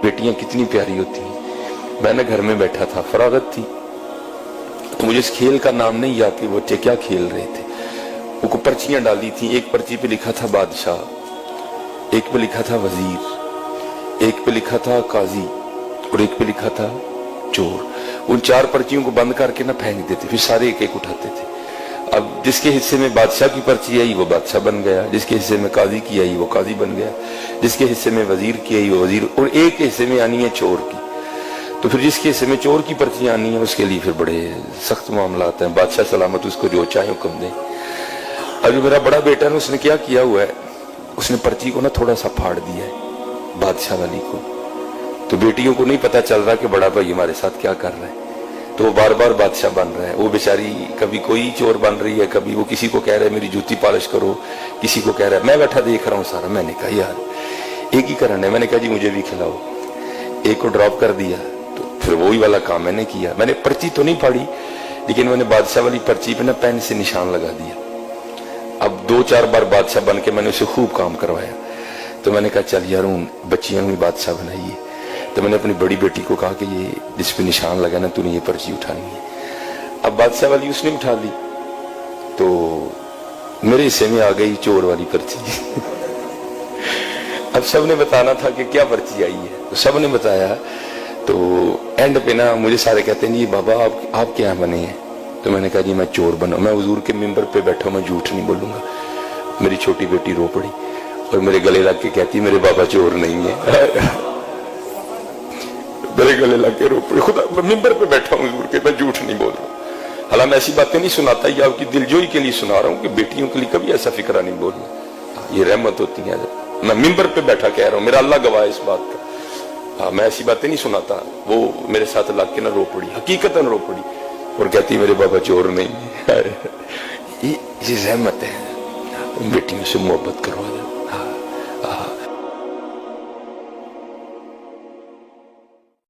بیٹیاں کتنی پیاری ہوتی ہیں. میں نے گھر میں بیٹھا تھا, فراغت تھی, تو مجھے اس کھیل کا نام نہیں یاد کہ بچے کیا کھیل رہے تھے. وہ پرچیاں ڈالی تھیں, ایک پرچی پہ لکھا تھا بادشاہ, ایک پہ لکھا تھا وزیر, ایک پہ لکھا تھا قاضی, اور ایک پہ لکھا تھا چور. ان 4 پرچیوں کو بند کر کے نہ پھینک دیتے, پھر سارے ایک ایک اٹھاتے تھے. اب جس کے حصے میں بادشاہ کی پرچی آئی وہ بادشاہ بن گیا, جس کے حصے میں قاضی کی آئی وہ قاضی بن گیا, جس کے حصے میں وزیر کی آئی وہ وزیر, اور ایک حصے میں آنی ہے چور کی. تو پھر جس کے حصے میں چور کی پرچی آنی ہے اس کے لیے پھر بڑے سخت معاملات ہیں. بادشاہ سلامت اس کو جو چاہے حکم دے. اب جو میرا بڑا بیٹا ہے اس نے کیا کیا ہوا ہے, اس نے پرچی کو نا تھوڑا سا پھاڑ دیا ہے بادشاہ والی کو. تو بیٹیوں کو نہیں پتا چل رہا کہ بڑا بھائی ہمارے ساتھ کیا کر رہا ہے, تو وہ بار بار بادشاہ بن رہا ہے. وہ بیچاری کبھی کوئی چور بن رہی ہے, کبھی وہ کسی کو کہہ رہا ہے میری جوتی پالش کرو, کسی کو کہہ رہا ہے. میں بیٹھا دیکھ رہا ہوں سارا. میں نے کہا یار ایک ہی کرنا ہے. میں نے کہا جی مجھے بھی کھلاؤ. ایک کو ڈراپ کر دیا, تو پھر وہی والا کام میں نے کیا. میں نے پرچی تو نہیں پھاڑی, لیکن میں نے بادشاہ والی پرچی پہ نا پین سے نشان لگا دیا. اب 2-4 بار بادشاہ بن کے میں نے اسے خوب کام کروایا. تو میں نے کہا چل یار ہوں بچیاں بھی بادشاہ بنائیے. تو میں نے اپنی بڑی بیٹی کو کہا کہ یہ جس پہ نشان لگا نا تو نے یہ پرچی اٹھانی ہے. اب بادشاہ والی اس نے اٹھا لی, تو میرے حصے میں آ گئی چور والی پرچی. اب سب نے بتانا تھا کہ کیا پرچی آئی ہے, تو سب نے بتایا. تو اینڈ پہ نا مجھے سارے کہتے ہیں جی بابا آپ کیا بنے ہیں. تو میں نے کہا جی میں چور بنا, میں حضور کے ممبر پہ بیٹھا, میں جھوٹ نہیں بولوں گا. میری چھوٹی بیٹی رو پڑی اور میرے گلے لگ کے کہتی میرے بابا چور نہیں ہے. میرے گلے لگ کے رو پڑی. خدا ممبر پہ بیٹھا ہوں حضور کے, میں جھوٹ نہیں بول رہا. حالانکہ میں ایسی باتیں نہیں سناتا, یہ آپ کی دلجوئی کے لیے سنا رہا ہوں کہ بیٹیوں کے لیے کبھی ایسا فکرہ نہیں بولنا. یہ رحمت ہوتی ہے. میں ممبر پہ بیٹھا کہہ رہا ہوں, میرا اللہ گواہ ہے اس بات کا. ہاں میں ایسی باتیں نہیں سناتا. وہ میرے ساتھ لگ کے نہ رو پڑی, حقیقتاً رو پڑی, اور کہتی میرے بابا چور نہیں. یہ رحمت ہے, بیٹیوں سے محبت کروا دیں.